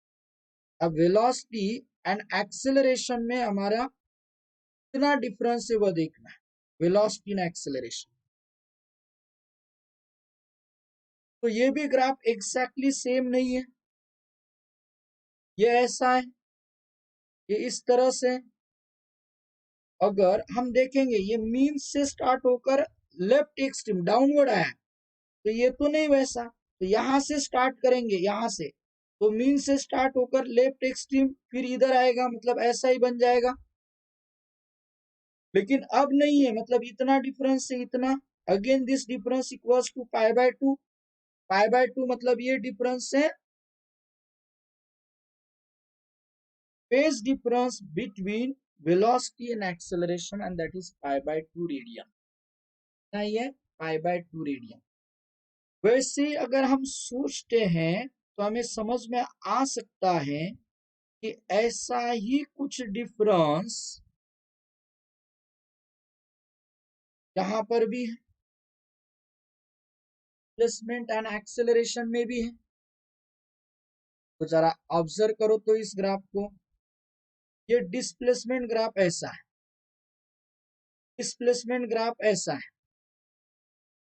अब वेलोसिटी एंड एक्सेलरेशन में हमारा कितना डिफरेंस है वो देखना है। वेलोसिटी एंड एक्सेलरेशन, तो ये भी ग्राफ एग्जैक्टली सेम नहीं है। ये ऐसा है, ये इस तरह से। अगर हम देखेंगे ये मीन से स्टार्ट होकर लेफ्ट एक्सट्रीम डाउनवर्ड आया, तो ये तो नहीं वैसा। तो यहां से स्टार्ट करेंगे, यहां से तो मीन से स्टार्ट होकर लेफ्ट एक्सट्रीम फिर इधर आएगा, मतलब ऐसा ही बन जाएगा। लेकिन अब नहीं है, मतलब इतना डिफरेंस है, इतना। Again this difference equals to π/2। π/2 मतलब ये डिफरेंस है phase difference between velocity and acceleration, and that is π/2 radian. क्या ये? π/2 रेडियन। वैसे अगर हम सोचते हैं तो हमें समझ में आ सकता है कि ऐसा ही कुछ डिफरेंस यहाँ पर भी है, डिस्प्लेसमेंट एंड एक्सेलरेशन में भी है। तो जरा ऑब्जर्व करो तो इस ग्राफ को। ये डिस्प्लेसमेंट ग्राफ ऐसा है, डिस्प्लेसमेंट ग्राफ ऐसा है,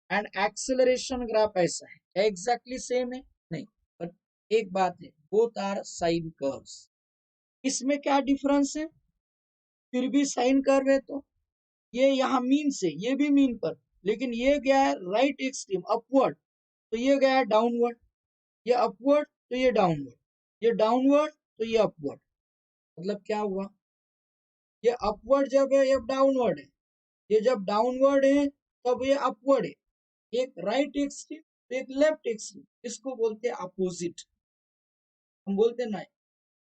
एंड एक्सेलरेशन ग्राफ ऐसा है। एग्जैक्टली सेम है नहीं, पर एक बात है, बोथ आर साइन कर्व्स। इसमें क्या डिफरेंस है? फिर भी साइन कर्व है तो ये यहाँ मीन से, ये भी मीन पर, लेकिन ये गया है राइट एक्सट्रीम अपवर्ड, तो ये गया है डाउनवर्ड। ये अपवर्ड तो ये डाउनवर्ड, ये डाउनवर्ड तो ये अपवर्ड। मतलब क्या हुआ? ये अपवर्ड जब है, ये डाउनवर्ड है। ये जब डाउनवर्ड है तब ये अपवर्ड है। एक राइट एक्सट्रीम, एक लेफ्ट एक्सट्रीम, इसको बोलते हैं अपोजिट। हम बोलते ना,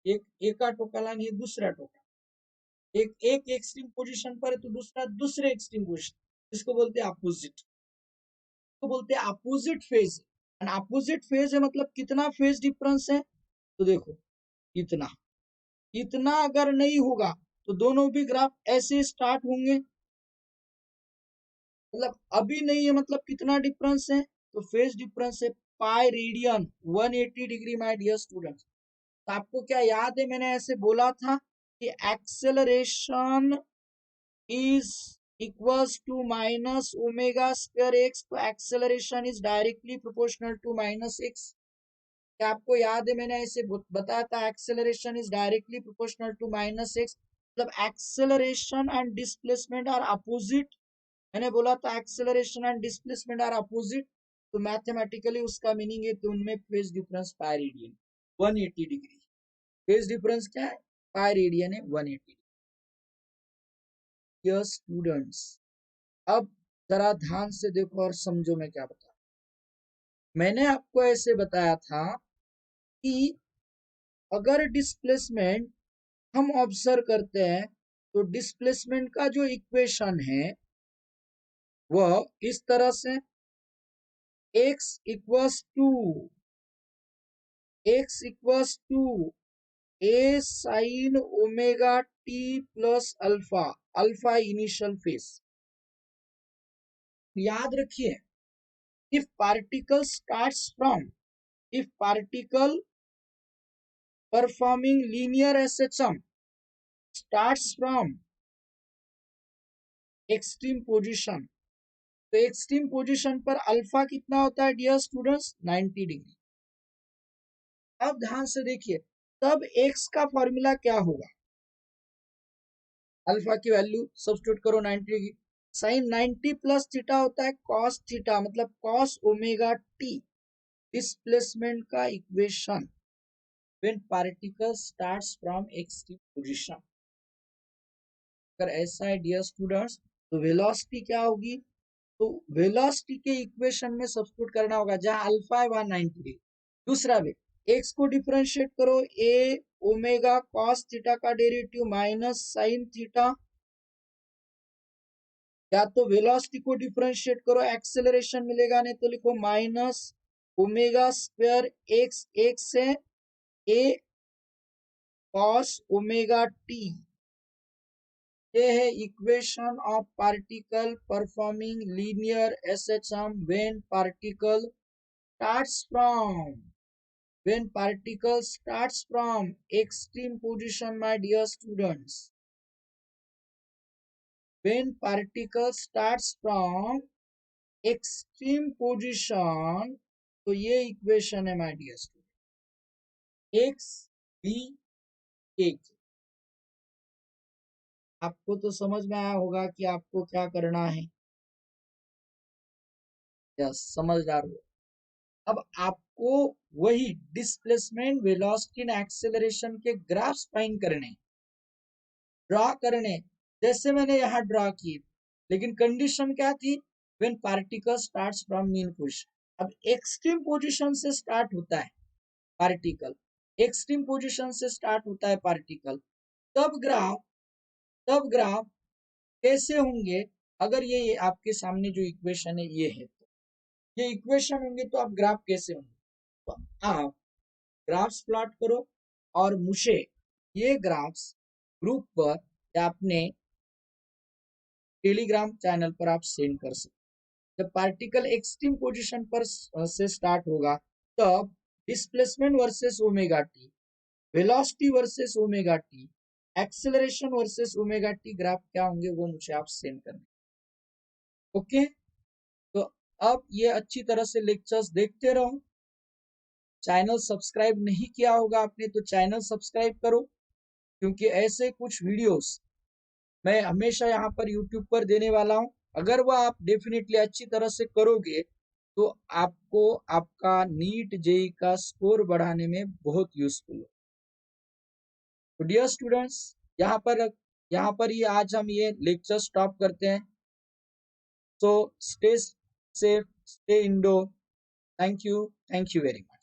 एक एका टोकाला नहीं दूसरा टोका, एक एक्सट्रीम पोजीशन पर है तो दूसरा दूसरे एक्सट्रीम पोजीशन, इसको बोलते हैं अपोजिट। इसको बोलते हैं opposite phase. And opposite phase है मतलब कितना फेज डिफरेंस है? तो देखो इतना, इतना अगर नहीं होगा तो दोनों भी ग्राफ ऐसे स्टार्ट होंगे। मतलब अभी नहीं है, मतलब कितना डिफरेंस है? तो फेज डिफरेंस है pi radian 180 degree my dear students. तो आपको क्या याद है, मैंने ऐसे बोला था कि acceleration is equals to minus omega square x. तो acceleration is directly proportional to minus x. क्या आपको याद है, मैंने ऐसे बताया था acceleration is directly proportional to minus x. मतलब acceleration and displacement are opposite. मैंने बोला था acceleration and displacement are opposite, तो मैथमेटिकली उसका मीनिंग है कि उनमें phase difference pi radian 180 degree. Phase difference क्या है? पाई रेडियन है 180। यस स्टूडेंट्स, अब जरा ध्यान से देखो और समझो मैं क्या बता। मैंने आपको ऐसे बताया था कि अगर डिस्प्लेसमेंट हम ऑब्जर्व करते हैं तो डिस्प्लेसमेंट का जो इक्वेशन है वह इस तरह से, x equals to a sin omega t plus alpha initial phase. याद रखिए, if particle performing linear SHM starts from extreme position, तो एक्सट्रीम पोजीशन पर अल्फा कितना होता है डियर स्टूडेंट्स? 90 डिग्री। अब ध्यान से देखिए, तब एक्स का फॉर्मूला क्या होगा? अल्फा की वैल्यू सब्स्टिट्यूट करो 90 डिग्री। साइन 90 प्लस थीटा होता है कॉस थीटा, मतलब कॉस ओमेगा टी। डिस्प्लेसमेंट का equation when particle starts from extreme position. अगर ऐसा है डियर स्टूडेंट्स, तो वेलोसिटी क्या होगी? तो वेलोसिटी के इक्वेशन में सब्स्टिट्यूट करना होगा, जहां अल्फा है वहां 90 डिग्री। दूसरा वे, एक्स को डिफरेंशिएट करो, ए ओमेगा कॉस थीटा का डेरिवेटिव माइनस साइन थीटा, या तो वेलोसिटी को डिफरेंशिएट करो, एक्सेलरेशन मिलेगा, नहीं तो लिखो minus omega square x, x है ए कॉस ओमेगा टी। ये है equation of particle performing linear SHM when particle starts from extreme position, my dear students. When particle starts from extreme position, तो ये इक्वेशन है my dear students, x b a। आपको तो समझ में आया होगा कि आपको क्या करना है। यस, समझदार हो। अब आपको वही डिस्प्लेसमेंट, वेलोसिटी एंड एक्सेलरेशन के ग्राफ्स फाइंड करने, ड्रॉ करने, जैसे मैंने यहाँ ड्रॉ की, लेकिन कंडीशन क्या थी? When particle starts from mean position. अब एक्सट्रीम पोजीशन से स्टार्ट होता है पार्टिकल, एक्सट्रीम पोजीशन से स्टार्ट होता है पार्टिकल, तब ग्राफ कैसे होंगे? अगर ये आपके सामने जो इक्वेशन है ये है, तो ये इक्वेशन होंगे, तो अब ग्राफ कैसे होंगे? तो आप ग्राफ्स प्लॉट करो और मुझे ये ग्राफ्स ग्रुप पर या अपने टेलीग्राम चैनल पर आप सेंड कर सकते। जब पार्टिकल एक्सट्रीम पोजीशन पर से स्टार्ट होगा, तब displacement versus omega T, velocity versus omega T, acceleration versus omega t graph क्या होंगे वो मुझे आप सेंड करना। ओके, तो अब ये अच्छी तरह से लेक्चर्स देखते रहो। चैनल सब्सक्राइब नहीं किया होगा आपने तो चैनल सब्सक्राइब करो, क्योंकि ऐसे कुछ वीडियोस मैं हमेशा यहाँ पर यूट्यूब पर देने वाला हूँ। अगर वह आप डेफिनेटली अच्छी तरह से करोगे, तो आपको आपका नीट जेई का स्कोर बढ़ाने में बहुत यूजफुल हो। तो डियर स्टूडेंट्स, यहाँ पर ही आज हम ये लेक्चर स्टॉप करते हैं। So stay safe, stay indoor. Thank you very much.